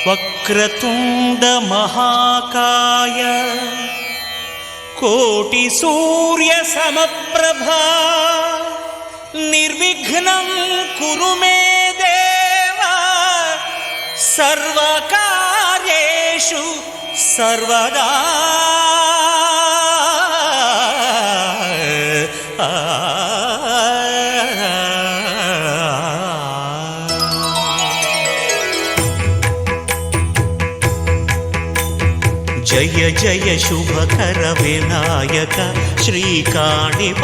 వక్రతుండ మహాకాయ కోటి సూర్య సమప్రభా నిర్విఘ్నం కురు మే దేవ సర్వకార్యేషు సర్వదా. జయ జయ శుభకర వినాయక శ్రీకాణిపాకవర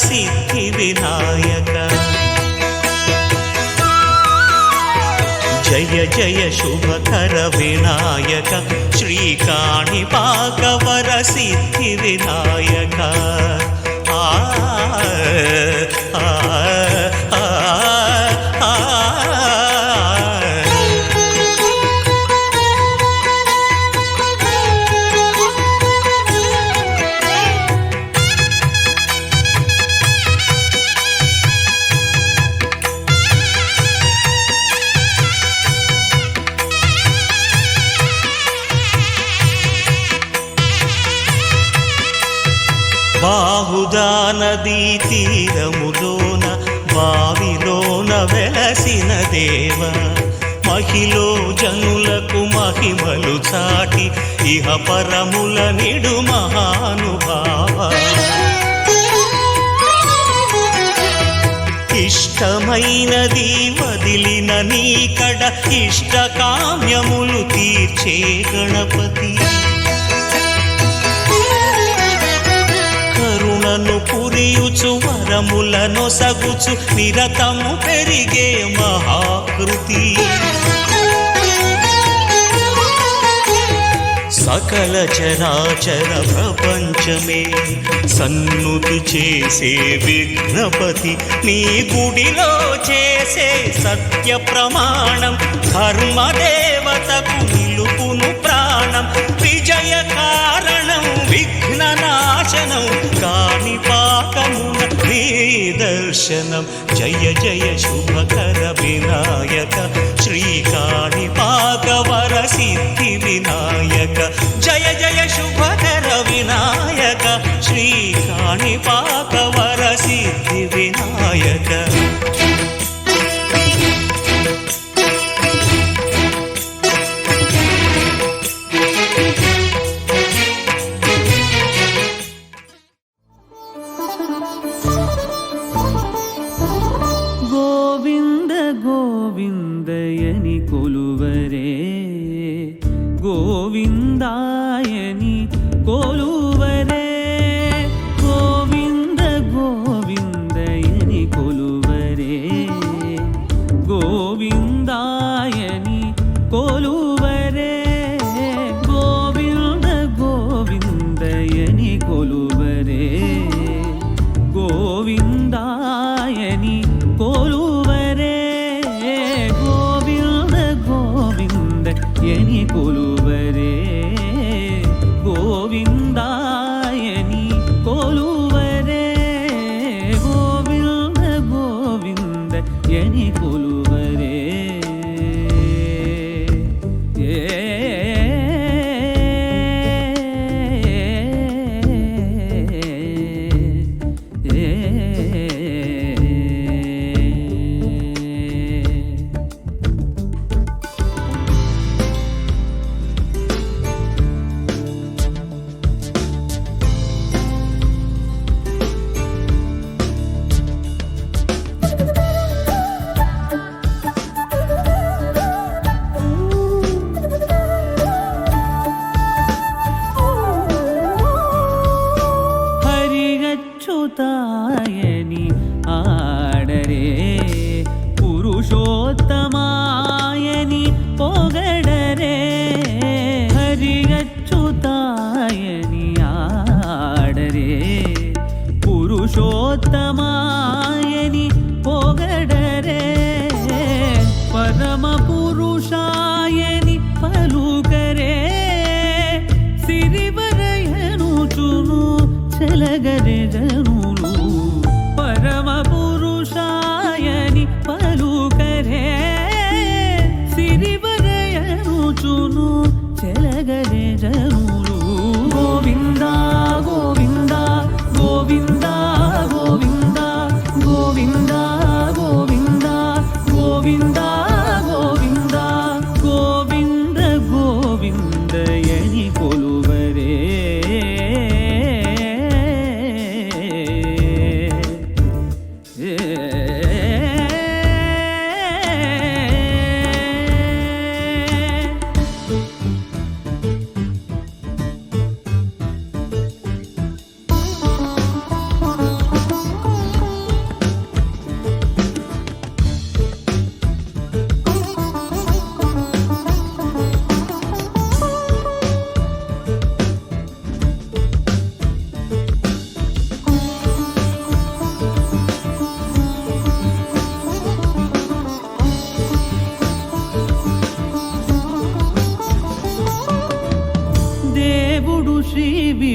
సిద్ధి వినాయక. జయ జయ శుభకర వినాయక శ్రీకాణిపాకవర సిద్ధి వినాయక. ఆ బాహుదా నదీ తీరములోన బావిలోన వెలసిన దేవ మహిలో జనులకు మహిమలు చాటి ఇహ పరముల నిడు మహానుభావ. ఇష్టమైనది వదిలిన నీకడ ఇష్ట కామ్యములు తీర్చే గణపతి. కరుణను పురియుచు వరములను సగుచు నిరతము పెరిగే మహాకృతి. సకల చరాచర ప్రపంచమే సన్నుతి చేసే విఘ్నపతి. నీ గుడిలో చేసే సత్య ప్రమాణం ధర్మదేవతకు నిలుపును ప్రాణం. విజయ కారణం విఘ్ననాశనం కాణిపాకమున నీ దర్శనం. జయ జయ శుభకర వినాయక శ్రీకాణిపాకవర సిద్ధి వినాయక. జయ జయ శుభకర వినాయక శ్రీకాణిపాకవర సిద్ధి వినాయక. గోవింద గోవిందయని కొలువరే గోవిందాయని కొలువరే. గోవింద గోవిందయని కొలువరే గోవిందాయని కొలువరే. గోవింద గోవిందయని కొలువరే గోవిందాయని కొలువరే. గోవింద గోవిందయని కొలువరే గోవిందాయని కొలువరే. గోవింద గోవిందయని కొలువరే.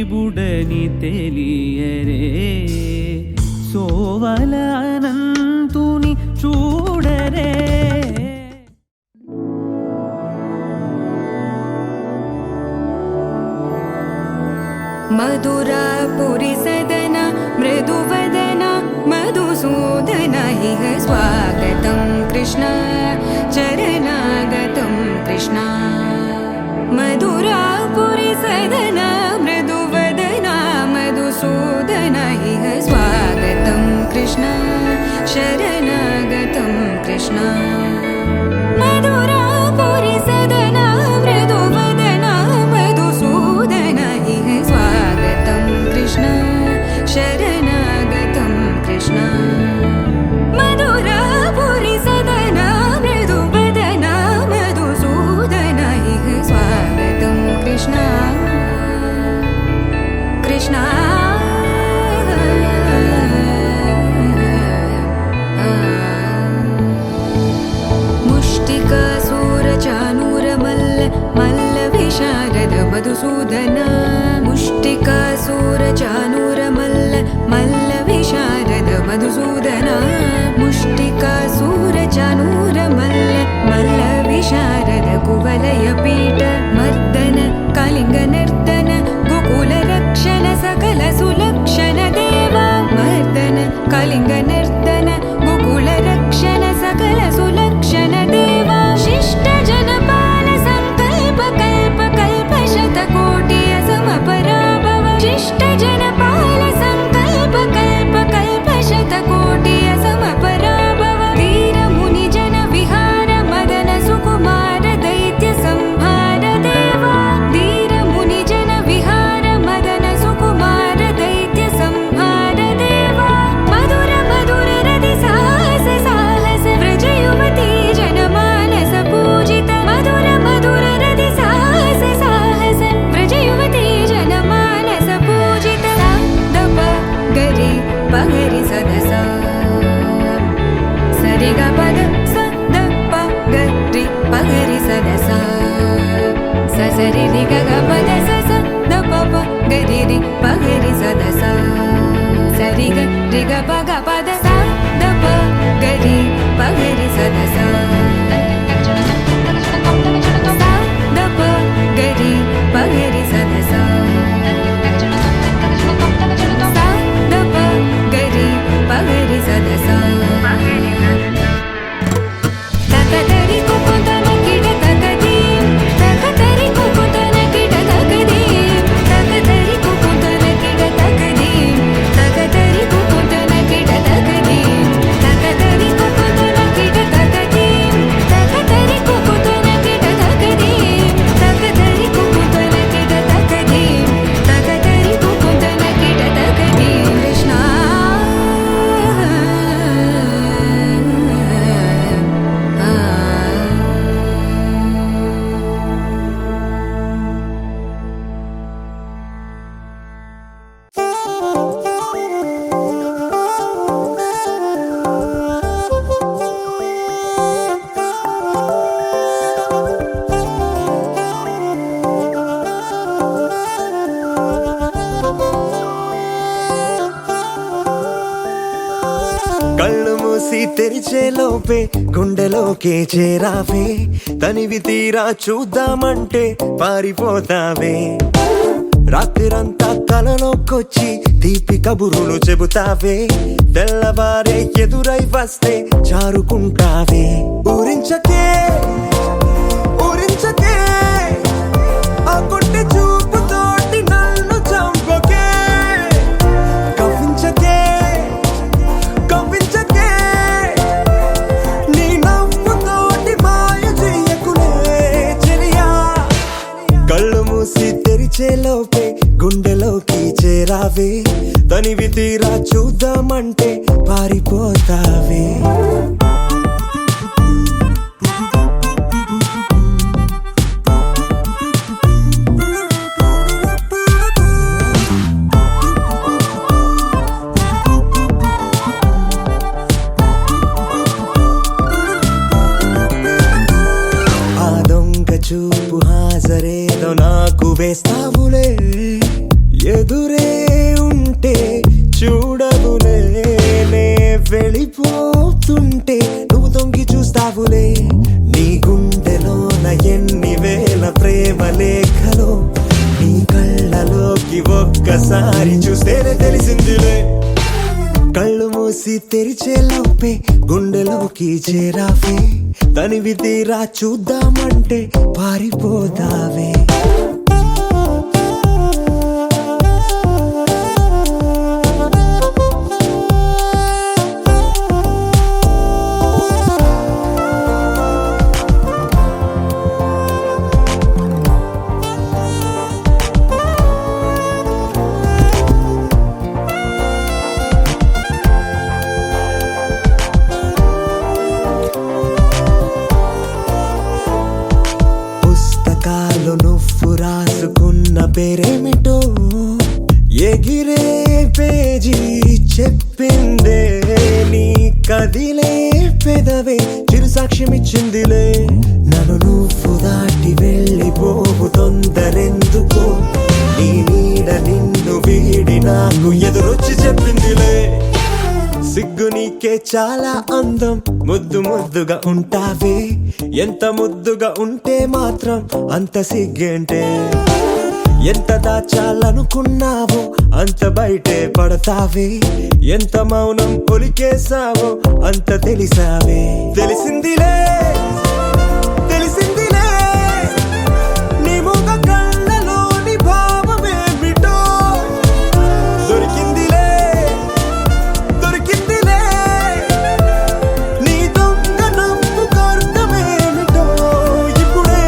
విభుడని తెలియరే సోవల అనంతుని చూడరే मधुरापुरी सदन मृदुवदन मधुसूदन इह स्वागतं कृष्ण चरणागतं कृष्ण मधुरापुरी सदन मृदुवदन मधुसूदन इह स्वागतं कृष्ण शरणागतं कृष्ण मधुरापुरी सदन मृदुवदन मधुसूदन इह स्वागतं कृष्ण शरणागतं कृष्ण मधुरापुरी सदन मृदुवदन मधुसूदन इह स्वागतं कृष्ण कृष्ण मुष्टिकासूरचानूरमल्ल मल्लविशारद मधुसूदन मुष्टिकासूरचानूरमल्ल मल्लविशारद मधुसूदन मुष्टिकासूरचानूरमल्ल मल्लविशारद कुवलयपीठ मर्दन कलिङ्गनर्तन गोकुलरक्षण सकल सुलक्षण देवा मर्दन कलिङ्गनर्तन गोकुलरक्षण सकल सुलक्षण देवा शिष्ट जनपाल संकल्प कल्प कल्प शतकोटि असमपराभव शिष्ट जनपाल संकल्प कल्प कल्प शतकोटि असमपराभव वीर मुनि जन विहार मदन सुकुमार दैत्य संहार देवा वीर मुनि जन विहार मदन सुकुमार दैत्य संहार देवा मधुर मधुर रति साहस साहस व्रज युवती जनमानस पूजित मधुर मधुर रति साहस साहस व्रज युवती जनमानस पूजित सा दप गरि पगरि सदस सरि ग पद स द प गरि पगरि सदस स सरि रि ग ग पद स स द प प गरि रि पगरि सदस सरि ग रि ग प ग पद स द प गरि पगरि सदस सा द प गरि पगरि सदस सा द प गरि पगरि सदस तकतरि कुकुतन किट तकदीं तकतरि कुकुतन किट तकदीं तकतरि कुकुतन किट तकदीं तकतरि कुकुतन किट तकदीं तकतरि कुकुतन किट तकदीं तकतरि कुकुतन किट तकदीं तकतरि कुकुतन किट तकदीं तकतरि कुकुतन किट तकदीं कृष्ण కళ్ళు మూసి తెరిచే లోపే గుండెలోకే చేరావే తనివి తీరా చూద్దామంటే పారిపోతావే రాత్రిరంతా కలలోకొచ్చి తీపి కబురులు చెబుతావే తెల్లవారే ఎదురై వస్తే జారుకుంటావే ఊరించకే ఊరించకే ఆ కొట్టి చూపుతోటి నన్ను చంపకే కవ్వించకే కవ్వించకే నీ నవ్వుతోటి మాయ చెయ్యకులే చెలియా కళ్ళు మూసి తెరిచే లోపే గుండెలోకి చేరావే తనివి తీరా చూద్దామంటే పారిపోతావే చూపు హాజరేదో నాకు వేస్తావులే వెళ్ళిపోతుంటే నువ్వు తొంగి చూస్తావులే నీ గుండెలోన ఎన్ని వేల ప్రేమ లేఖలో నీ కళ్ళలోకి ఒక్కసారి చూస్తేనే తెలిసిందిలే కళ్ళు మూసి తెరిచే లోపే గుండెలోకి చేరావే తనివి తీరా చూద్దామంటే పారిపోతావే పుస్తకాలు నువ్వు రాసుకున్న పేరేమిటో ఎగిరే పేజీ చెప్పిందే నీ కదిలే పెదవే చిరు సాక్ష్యమిచ్చిందిలే నన్ను నువ్వు దాటి వెళ్ళిపోవు తొందరెందుకో నీ నీడ నిన్ను వీడి నాకు ఎదురొచ్చి చెప్పిందిలే సిగ్గు నీకే చాలా అందం ముద్దు ముద్దుగా ఉంటావే ఎంత ముద్దుగా ఉంటే మాత్రం అంత సిగ్గేంటే ఎంత దాచాలనుకున్నావో అంత బయటే పడతావే ఎంత మౌనం ఒలికేసావో అంత తెలిసావే తెలిసిందిలే తెలిసిందిలే నీ ముఖ కళ్ళలోని భావమేమిటో దొరికిందిలే దొరికిందిలే నీ దొంగ నవ్వు అర్థమేమిటో ఇప్పుడే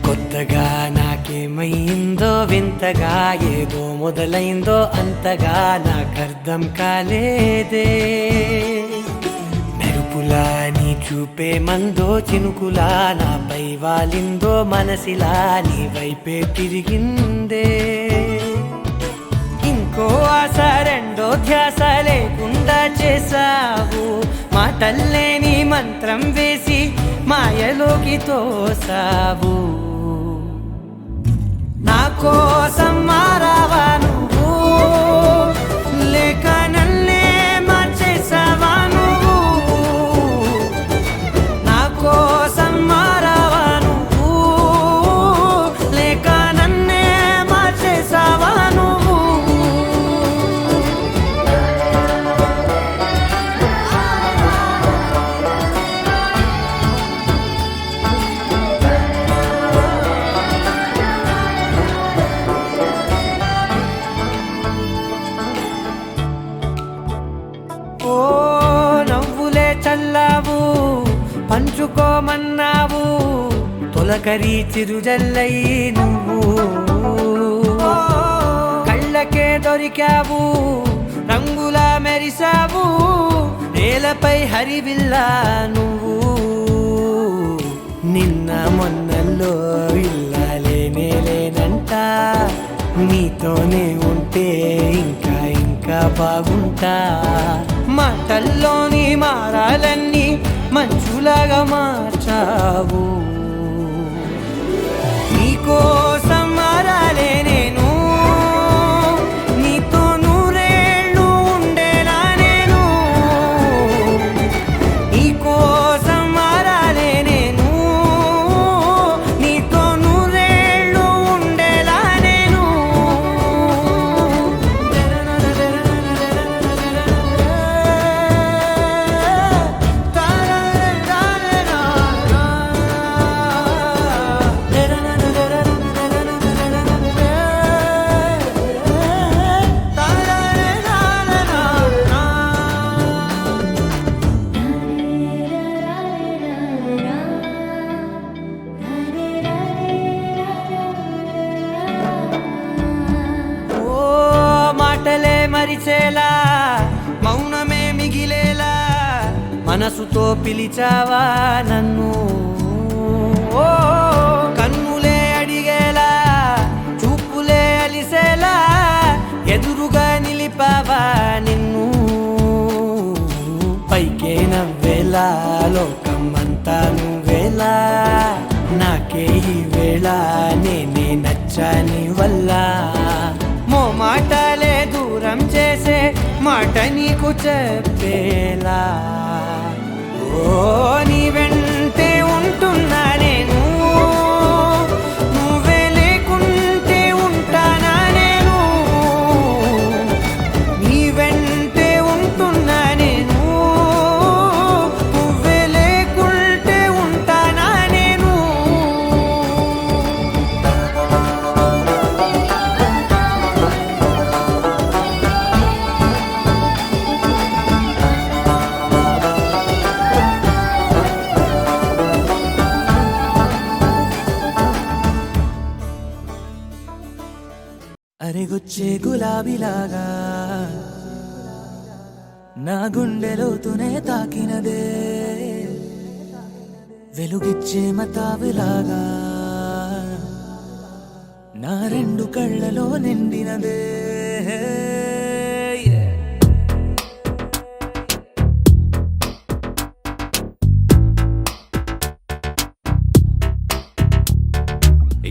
కొత్తగా నాకేమైందో వింతగా ఏదో మొదలైందో అంతగా నాకర్థం కాలేదే మెరుపులా నీ చూపే మందో చినుకులా నాపై వాలిందో మనసిలా నీ వైపే తిరిగిందే ఇంకో ఆశ రెండో ధ్యాస లేకుండా చేసావు మాటల్లే నీ మంత్రం వేసి మాయలోకి తోసావు నా కోసం మారావా నువ్వు లేక నన్నే మార్చేసావా నువ్వు నా కోసం మారావా నువ్వు లేక నన్నే మార్చేసావా నువ్వు ఓ నవ్వులే చల్లావు పంచుకోమన్నావు తొలకరి చిరుజల్లై నువ్వు కళ్ళకే దొరికావు రంగులా మెరిసావు నేలపై హరివిల్లా నువ్వు నిన్న మొన్నల్లో ఇల్లాలేనే లేనంట నీతోనే ఉంటే ఇంకా ఇంకా బాగుంటా మాటల్లోని మారాలన్నీ మంచులాగా మార్చావు నీకోసం మారాలే నేను నీతో నూరేళ్ళు ఉండేలా నేను నీకోసం మారాలే నేను నీతో నూరేళ్ళు ఉండేలా నేను మరిచేలా మౌనమే మిగిలేలా మనసుతో పిలిచావా నన్ను ఓ కన్నులే అడిగేలా చూపులే అలిసేలా ఎదురుగా నిలిపావా నిన్ను పైకే నవ్వేలా లోకం అంతా నువ్వేలా నాకే ఈ వేళ నేనే నచ్చని వల్ల మాటలే దూరం చేసే మాట నీకు చెప్పేలా ఓ నీ వెంటే ఉంటున్నా నేను నువ్వే లేకుంటే ఉంటానా నేను నీ వెంటే ఉంటున్నా నేను నువ్వే లేకుంటే ఉంటానా నేను అరెగొచ్చే గులాబీలాగా నా గుండెలోతునే తాకినదే వెలుగిచ్చే మతాబులాగా నా రెండు కళ్ళలో నిండినదే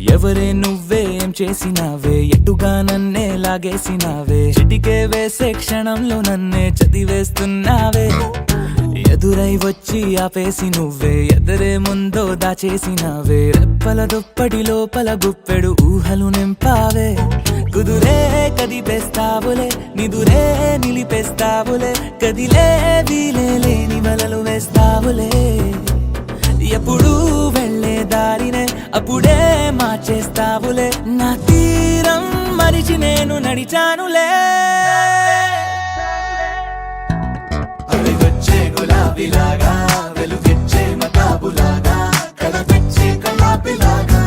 ఎవరే నువ్వేం చేసినావే ఎటుగా నన్నే లాగేసినావే చిటికే వేసే క్షణంలో నన్నే చదివేస్తున్నావే ఎదురై వచ్చి ఆపేసి నువ్వే ఎదరే ముందో దాచేసినావే రెప్పల దుప్పటి లోపల గుప్పెడు ఊహలు నింపావే కుదురే కదిపేస్తావులే నిదురే నిలిపేస్తావులే కదిలే వీలే లేని వలలు వేస్తావులే ఎప్పుడు వెళ్ళే దారినే అప్పుడే మార్చేస్తావులే నా తీరం మరిచి నేను నడిచానులే అవిగొచ్చే గులాబీలాగా వెలుగిచ్చే మతాబులాగా కలపిచ్చే కలాపిలాగా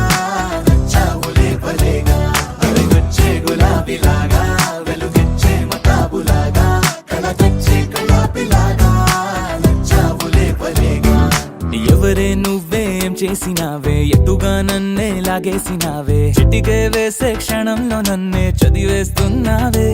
నచ్చావులే భలేగా అవిగొచ్చే గులాబీలాగా వెలుగిచ్చే మతాబులాగా కలపిచ్చే కలాపిలాగా నచ్చావులే భలేగా ఎవరే నువ్వేం చేసినావే ఎటుగా నన్నే లాగేసినావే చిటికే వేసే క్షణంలో నన్నే చదివేస్తున్నావే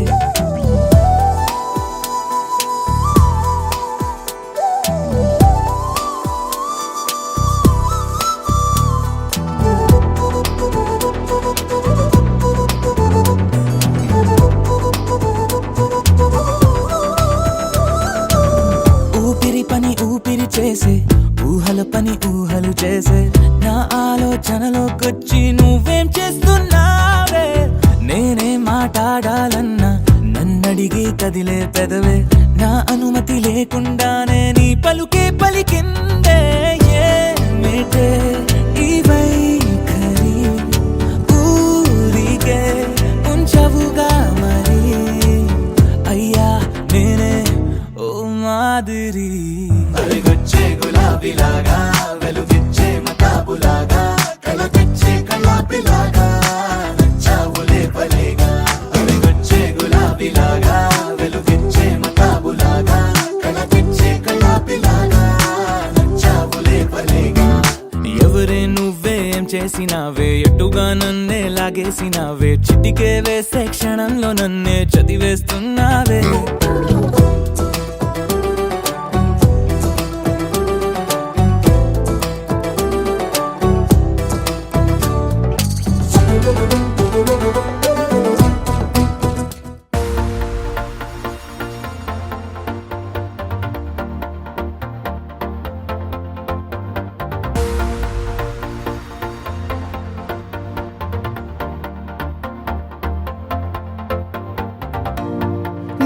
ఊపిరి పని ఊపిరి చేసే ఊహల పని ఊహలు చేసే నా ఆలోచనలోకొచ్చి నువ్వేం చేస్తున్నావే నేనే మాట్లాడాలన్నా నన్నడిగి కదిలే పెదవే నా అనుమతి లేకుండానే నీ పలుకే పలికిందే ఏమిటే ఈ వైఖరి ఊరికే ఉంచవుగా మరి అయ్యా నేనే ఓ మాదిరి అవిగొచ్చే గులాబీలాగా వెలుగిచ్చే మతాబులాగా కలపిచ్చే కలాపిలాగా నచ్చావులే భలేగా అవిగొచ్చే గులాబీలాగా వెలుగిచ్చే మతాబులాగా కలపిచ్చే కలాపిలాగా నచ్చావులే భలేగా ఎవరే నువ్వేం చేసినావే ఎటుగా నన్నే లాగేసినావే చిటికే వేసే క్షణంలో నన్నే చదివేస్తున్నావే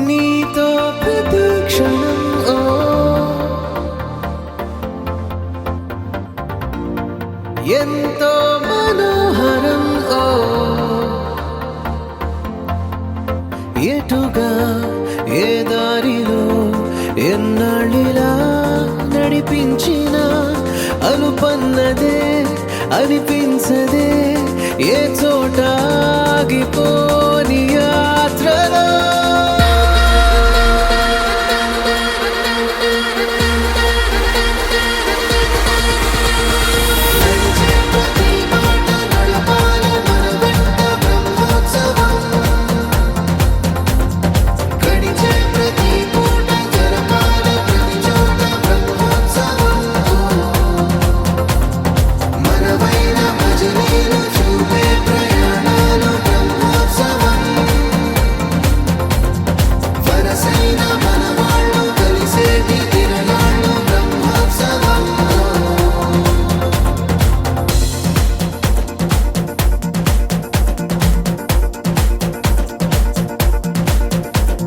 నీతో ప్రతి క్షణం ఎంతో మనోహరం ఎటుగా ఏ దారిలో ఎన్నాళ్ళిలా నడిపించిన అనుపన్నదే అనిపించదే ఏ చోట ఆగిపోని యాత్రలో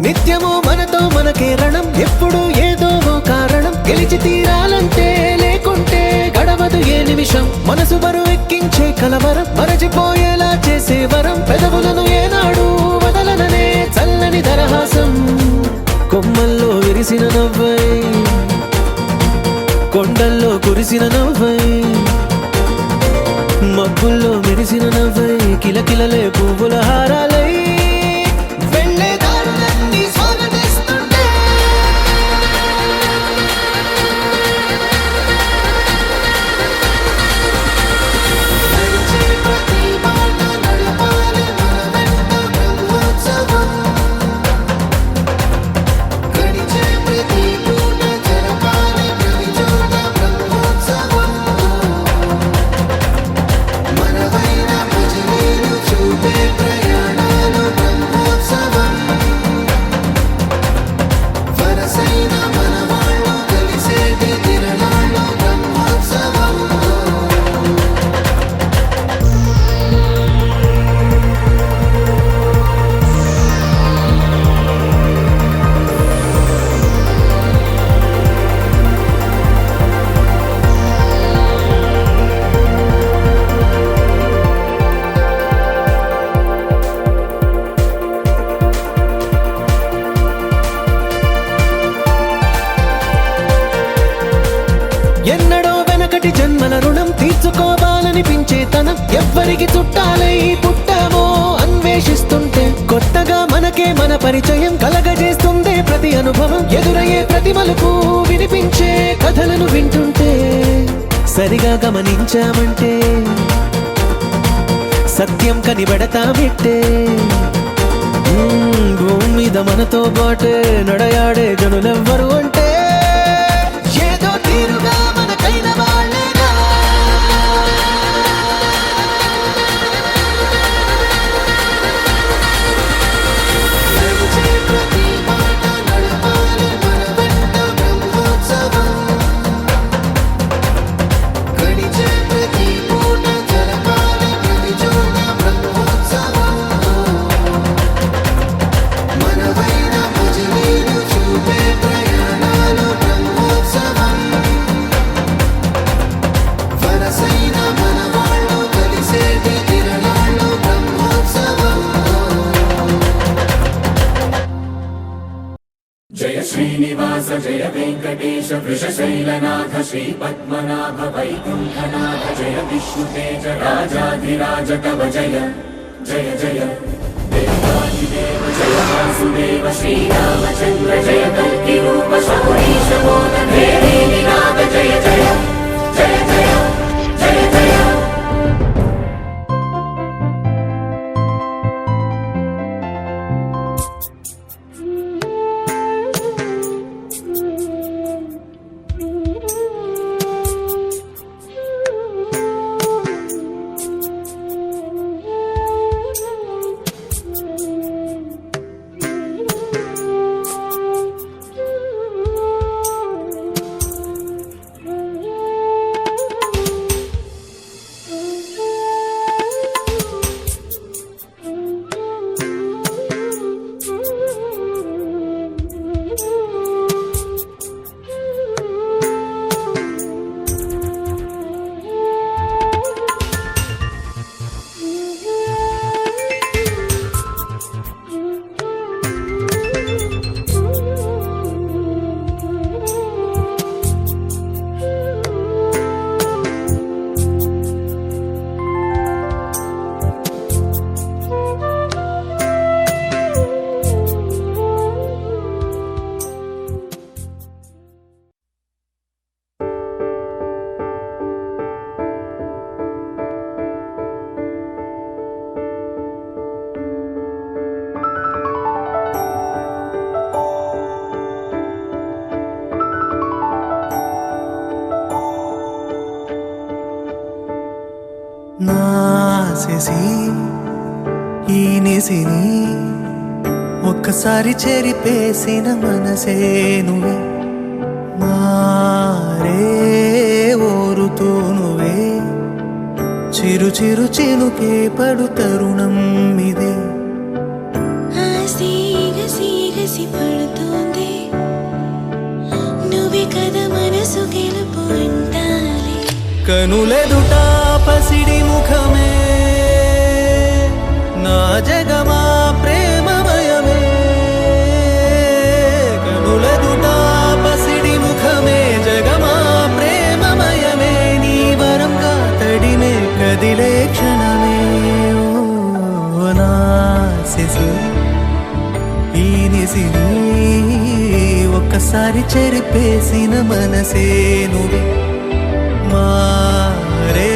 నిత్యము మనతో మనకే రణం, ఎప్పుడు ఏదో ఓ కారణం. గెలిచి తీరాలంటే లేకుంటే గడవదు ఏ నిమిషం. మనసు బరువెక్కించే కలవరం, మరచిపోయేలా చేసే వరం. పెదవులను ఏనాడు వదలననే చల్లని దరహాసం. కొమ్మల్లో విరిసిన నవ్వై, కొండల్లో కురిసిన నవ్వై, మబ్బుల్లో మెరిసిన నవ్వై, కిలకిలలే పువ్వుల హారాలై వెళ్ళే దారులన్నీ స్వాగతిస్తుంటే. నడిచే ప్రతి మాట నడపాలి మన వెంట బ్రహ్మోత్సవం. గడిచే ప్రతి పూట జరపాలి ప్రతి చోట బ్రహ్మోత్సవం. మనవైన భజనీలు చూపే ప్రయాణాలు బ్రహ్మోత్సవం. వరసైన మనవాళ్ళు కలిసేటి తిరణాలు బ్రహ్మోత్సవం. ఎన్నడో వెనకటి జన్మల రుణం తీర్చుకోవాలనిపించే తనం. ఎవ్వరికి చుట్టాలై పుట్టామో అన్వేషిస్తుంటే కొత్తగా మనకే మన పరిచయం కలగజేస్తుందే ప్రతి అనుభవం. ఎదురయ్యే ప్రతి మలుపు వినిపించే కథలను వింటుంటే సరిగా గమనించామంటే సత్యం కనిపెడతామిట్టే. భూమి మీద మనతో పాటే నడయాడే జనులెవ్వరు అంటే ఏదో తీరుగా మనకైన వాళ్ళేగా. నడిచే ప్రతి మాట నడపాలి మన వెంట బ్రహ్మోత్సవం. గడిచే ప్రతి పూట జరపాలి ప్రతి చోట బ్రహ్మోత్సవం. మనవైన భజనీలు చూపే ప్రయాణాలు బ్రహ్మోత్సవం. వరసైన మనవాళ్ళు కలిసేటి తిరణాలు బ్రహ్మోత్సవం. జయ శ్రీనివాస జయ వెంకటేశ వృషశైలనాథ శ్రీ పద్మనాభ వైకుంఠనాథ జయ విష్ణుతేజ రాజాధిరాజ కవ జయ జయ జయ దేవాదిదేవ జయ వాసుదేవ శ్రీరామచంద్ర జయ కల్కి రూప శౌరీశ మోద దేవి నినాద జయ జయ జయ జయ జయ జయ. నాసేసి ఈ నిసిని ఒక్కసారి చెరిపేసిన మనసే నువ్వే మారే ఓరుతూ నువ్వే చిరు చిరు చినుకే పడు తరుణం ఇదే సీగ సీగ ఎగసి పడుతోంది నువ్వే కదా మనసు గెలుపు అంటాలి కనులెదుట పసిడి ముఖమే నా జగమా ప్రేమమయమే కనులెదుట పసిడి ముఖమే జగమా ప్రేమమయమే నీ వరంగా తడిమే కదిలే క్షణమే ఓ నా శశి ఈ నిసిని ఒక్కసారి చెరిపేసిన మనసే నువ్వే మారే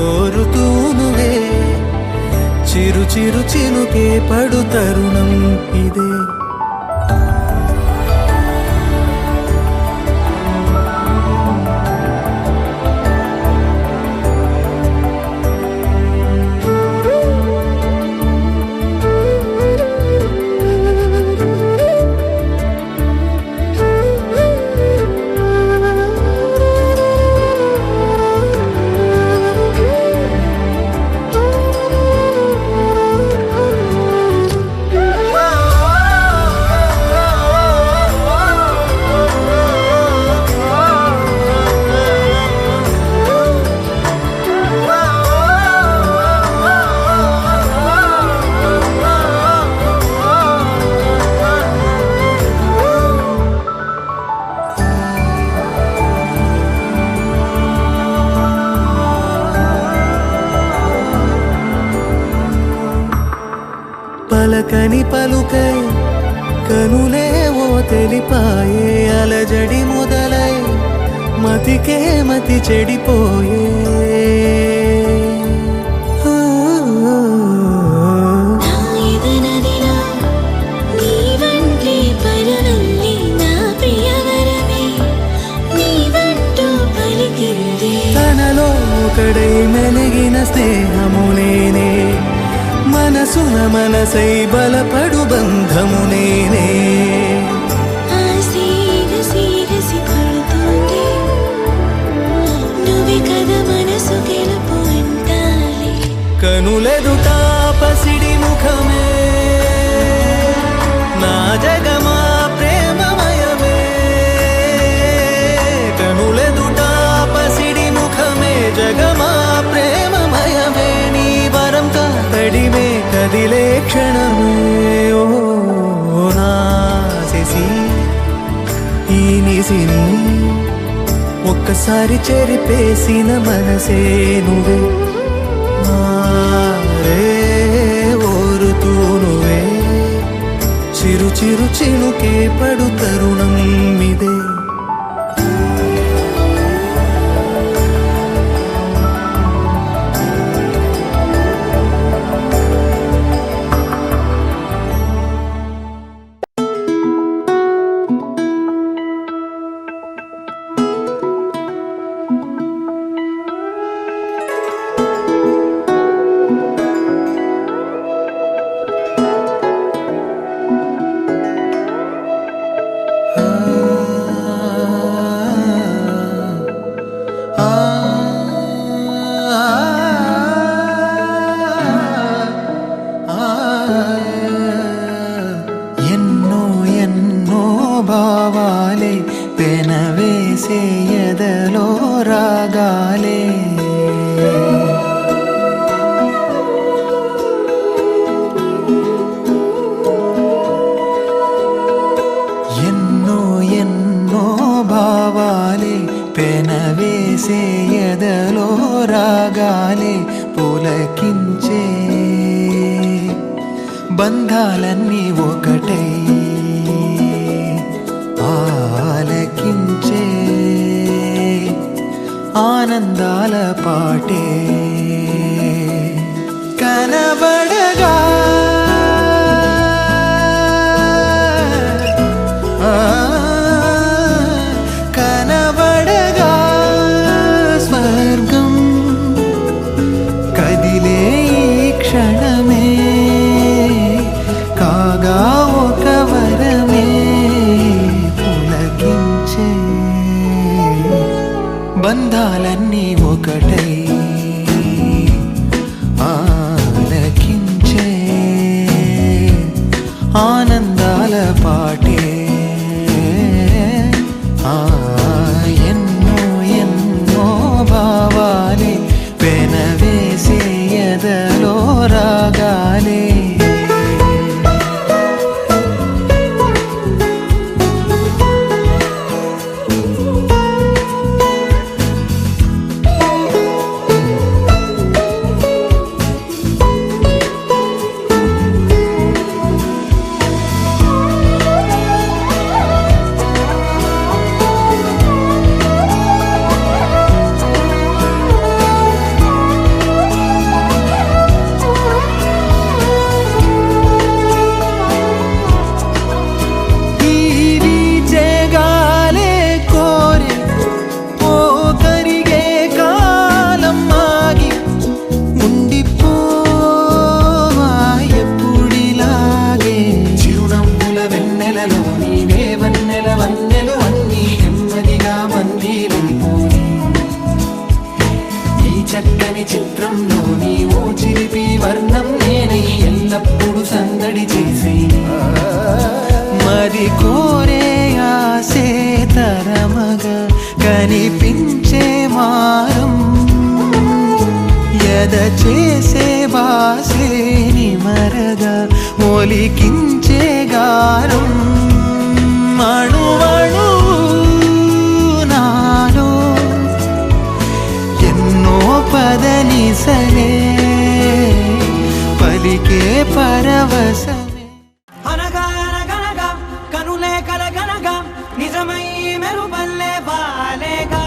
ఓరుతూ నువ్వే చిరు చిరు చినుకే పడు తరుణం ఇదే పలకని పలుకై కనులే ఓ తెలిపాయే అలజడి మొదలై మతికే మతి చెడిపోయే నా ఎదనదిలో నీ వంటి పరవల్లి నా ప్రియవరమే నీ వంటూ పలికింది తనలో ఒకడై మెలిగిన స్నేహమునేనే మనసున మనసై బలపడు బంధము నేనే ఆసి ఎగసి పడుతోంది నువ్వే కదా మనసు గెలుపు అంటాలి కనులెదుట పసిడి ముఖమే నా జగమా ప్రేమమయమే కనులెదుట పసిడి ముఖమే జగమా ప్రేమమయమే నీ వరం కాతడిమే కదిలే క్షణమే ఓ నా శశి ఈ నిసిని ఒక్కసారి చెరిపేసిన మనసే నువ్వే మారే ఓరుతూ నువ్వే చిరు చిరు చినుకే పడు తరుణం ఇదే ఎన్నో ఎన్నో భావాలే పెనవేసే ఎదలో రాగాలే ఎన్నో ఎన్నో భావాలే పెనవేసే ఎదలో రాగాలే పులకించే బంధాలన్నీ ఒకటై ఆలకించే ఆనందాల పాటే కనబడగా కనబడగా స్వర్గం కదిలే ఈ క్షణమే కాగా ఒక వరమే పులకించే బంధాలన్నీ ఒకటై ఆలకించే ఆనందాల పాటే ఎన్నో ఎన్నో భావాలే వెనవేసే ఎదలో రాగాలే చక్కని చిత్రంలో నీవో చిలిపి వర్ణం నేనై ఎల్లప్పుడు సందడి చేసి మరి కోరే ఆసే తరమగా కనిపించే మారం ఎద చేసే బాసే నిమరగా ఒలికించే గారం అణువణు నాలో ఎన్నో పదనిసలే పలికే పరవశమే అనగా అనగనగా కనులే కలగనగా నిజమై మెరుపల్లే బాలేగా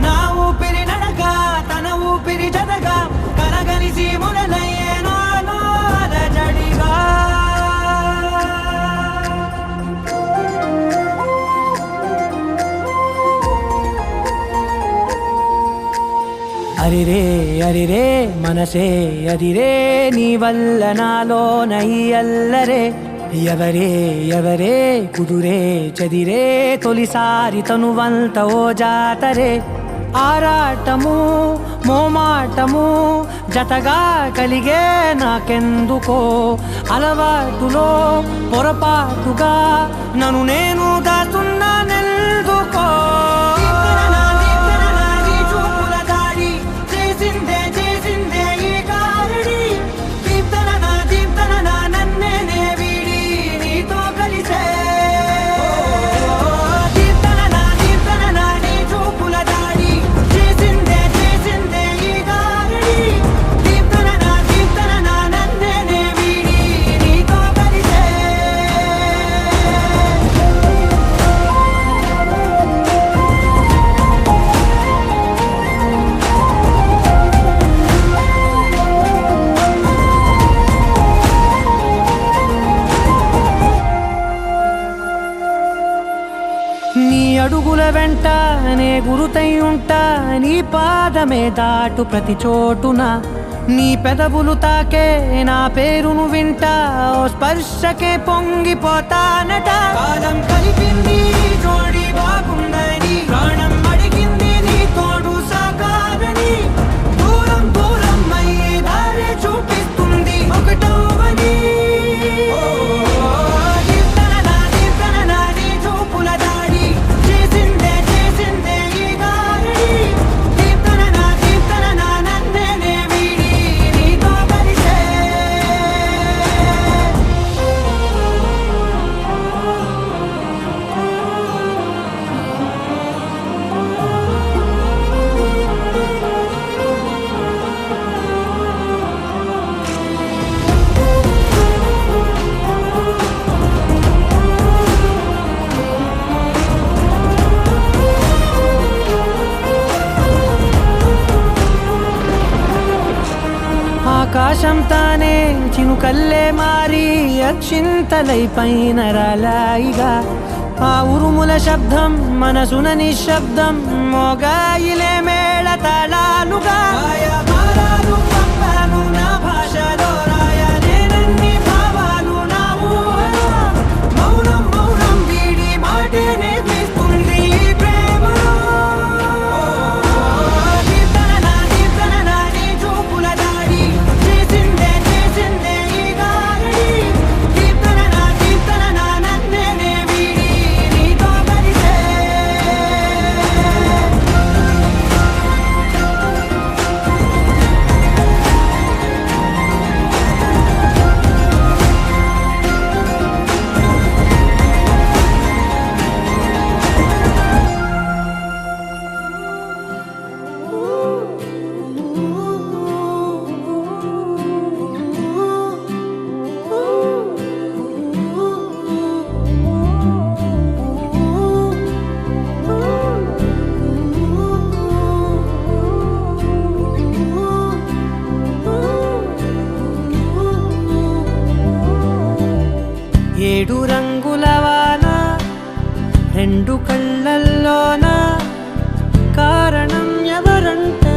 నా ఊపిరి నడగా తన ఊపిరి జతగా కలగలిసి మురలయ్యే నాలో అలజడిగా అరిరే అరిరే మనసే అదిరే నీ వల్ల నాలో నై అల్లరే ఎవరే ఎవరే కుదురే చదిరే తొలిసారి తనువంత ఓ జాతరే ఆరాటము మోమాటము జతగా కలిగే నాకెందుకో అలవాటులో పొరపాటుగా నన్ను నేను దాస్తున్నానెందుకో నీ అడుగుల వెంట నే గురుతై ఉంటా నీ పాదమే దాటు ప్రతి చోటున నీ పెదవులు తాకే నా పేరును వింటా ఓ స్పర్శకే పొంగిపోతానట కాలం కలిపింది జోడి బాగుందని ప్రాణం అడిగింది నీ తోడు సాగాలని దూరం దూరం అయ్యే దారి చూపిస్తుంది ఒకటవని ఆకాశం తానే చినుకల్లే మారి అక్షింతలై పైన రాలాయిగా ఆ ఉరుముల శబ్దం మనసున నిశ్శబ్దం మోగాయిలే మేళ తాళాలుగా నా భాషలో రాయలేనన్ని భావాలు నా ఊహలో మౌనం మౌనం వీడి మాటే నేర్పిస్తుంది ప్రేమలో చేసిందే ఈ గాలి కీర్తన నా నన్నే ఏడు రంగుల వాన రెండు కళ్ళల్లోన కారణం ఎవరంటే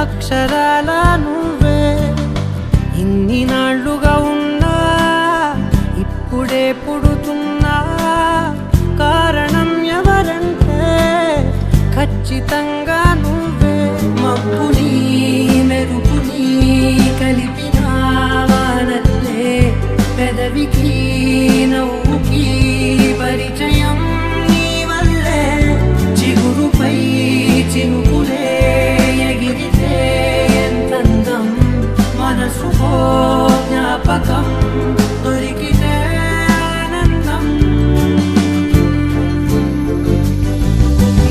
అక్షరాల నువ్వే ఇన్ని నాళ్ళుగా ఉన్నా ఇప్పుడే పుడుతున్నా కారణం ఎవరంటే ఖచ్చితంగా నువ్వే మబ్బుని మెరుపుని కలిపిన వానల్లే పెదవికి నవ్వుకి పరిచయం నీ వల్లే చిగురుపై చినుకులే ఎగిరితే ఎంతందం మనసుకో జ్ఞాపకం దొరికితే ఆనందం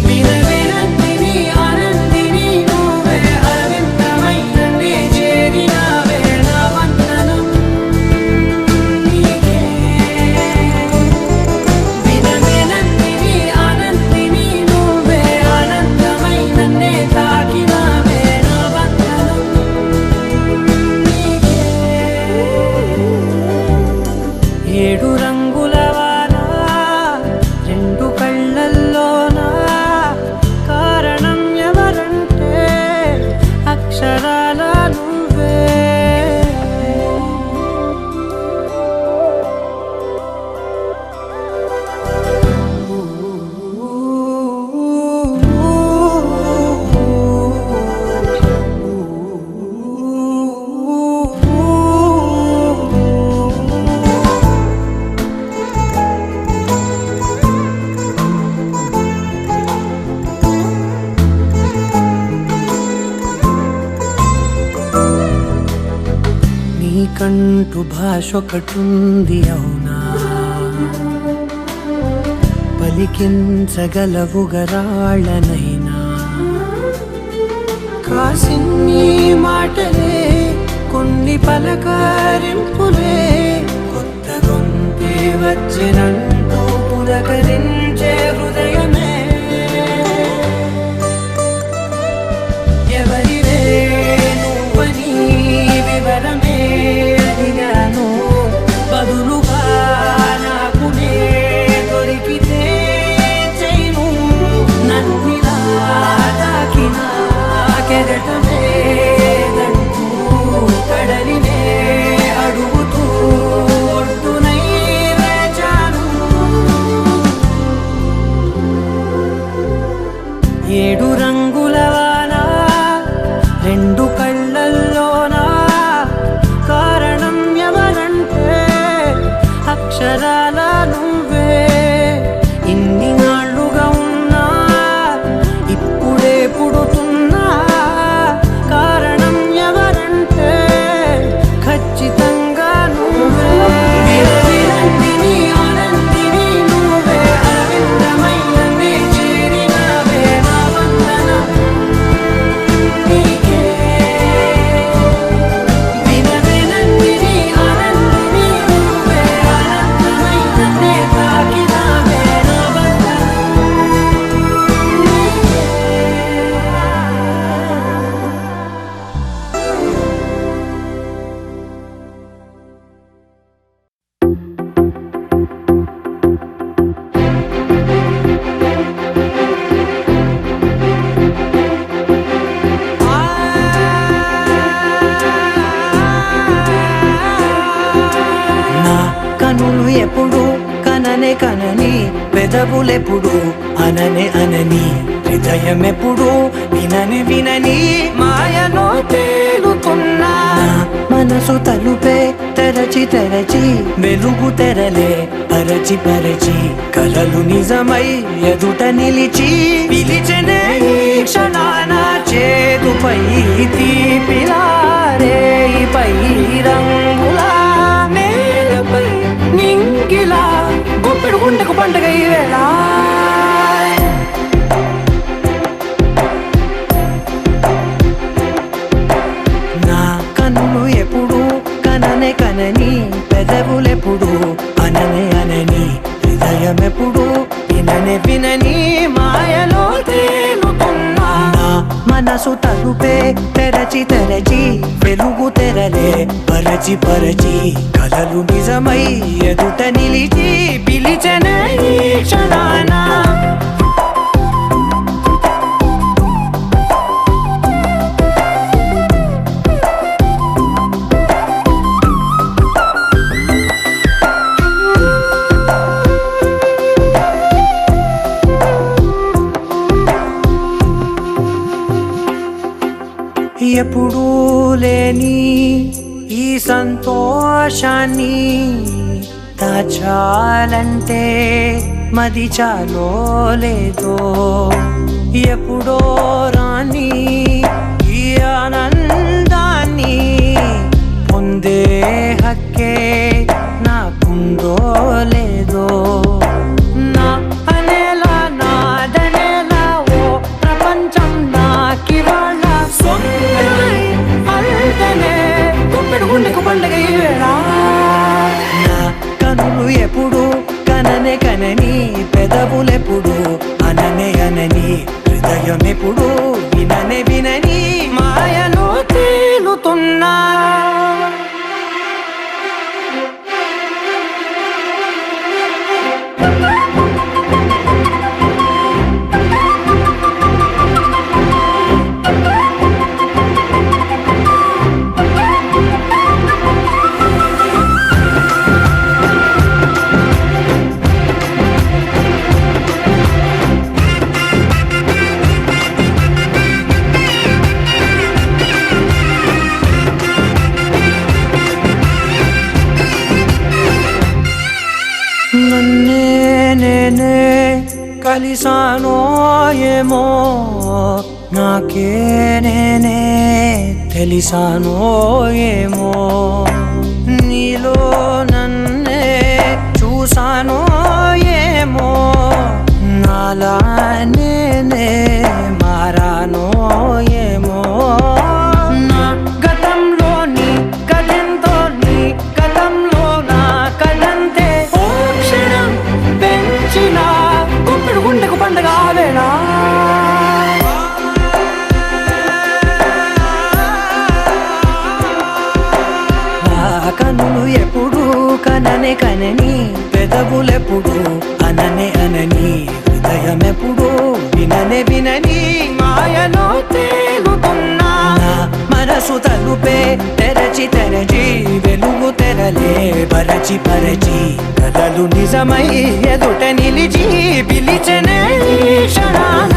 వినవినందిని ఆనందిని నువ్వే అరవిందమైననే చేరినావే నా వందనం నీకే వినవినందిని ఆనందిని నువ్వే ఆనందమైననే తాకినావే నా వందనం నీకే ఏడు రంగుల వాన రెండు కళ్ళల్లోన కారణం ఎవరంటే అక్షరాల నువ్వే నీకంటూ భాష ఒకటుంది అవునా పలికించగలవు గరాళ్ళనైనా కాసిన్ని మాటలే కొన్ని పలకరింపులే కొత్త గొంతే వచ్చినంటూ పులకరించే హృదయమే ఎవరివే నువ్వని వివరమే అడిగాను బదులుగా నాకునే దొరికితే చేయను నన్నిలా తాకిన కెరటమే దంటూ కడలినే అడుగుతూ ఒడ్డునై వేచాను ఏడు రంగుల వాన రెండు కళ్ళల్లోన కారణం ఎవరంటే అక్షరాల నువ్వే ఇన్ని నాళ్ళుగా ఉన్నా ఇప్పుడే పుడుతున్నా కారణం ఎవరంటే ఖచ్చితంగా నువ్వే వినవినందిని ఆనందిని నువ్వే అరవిందమైననే చేరినావే నా వందనం నీకే వినవినందిని ఆనందిని నువ్వే ఆనందమైననే తాకినావే నా వందనం నీకే నా కనులు ఎప్పుడు కననే కనని పెదవులెప్పుడు అననే అనని హృదయం ఎప్పుడు వినని వినని మాయలో తేలుతున్నా నా మనసు తలుపే తెరచి తెరచి వెలుగు తెరలే పరచి పరచి కలలు నిజమై ఎదుట నిలిచి పిలిచెనే ఈ క్షణాన చేతుపై తీపిలారే పై రంగులా నేలపై నింగిలా గుప్పెడు గుండెకు పండుగ ఈ వేళ నా కన్నులు ఎప్పుడు కననే కనని పెదవులెప్పుడు అననే అనని హృదయం ఎప్పుడు విననే వినని మాయలో తేలుతున్నా నా మనసు తలుపే తెరచి తెరచి వెలుగు తెరలే పరచి పరచి కలలు నిజమై ఎదుట నిలిచి పిలిచెనే ఈ క్షణాన ఎప్పుడూ లేని ఈ సంతోషాన్ని దాచాలంటే మది చాలో లేదో ఎప్పుడో రాని ఈ ఆనందాన్ని పొందే హక్కే నాకుందో లేదో నా అనేలా నాదనేలా ఓ ప్రపంచం నాకివాళ గుండెకు పండగ నా కనులు ఎప్పుడు కననే కనని పెదవులెప్పుడు అననే అనని హృదయం ఎప్పుడు విననే వినని మాయలో తేలుతున్నా నన్నే నేనే కలిసానో ఏమో నాకే నేనే తెలిసానో ఏమో నీలో నన్నే చూసానో ఏమో నాలా నేనే మారానో ఏమో నా గతంలోని కథంతో నీ గతంలో నా కథంతే పెంచిన గుప్పెడు గుండెకు పండగ వేళ కనులు ఎప్పుడు కననే కనని పెదవులెప్పుడు అననే అనని హృదయం ఎప్పుడు విననే వినని మాయలో తేలుతున్నా మనసు తలుపే తెరచి తెరచి వెలుగు తెరలే పరచి పరచి కలలు నిజమై ఎదుట నిలిచి పిలిచెనే ఈ క్షణాన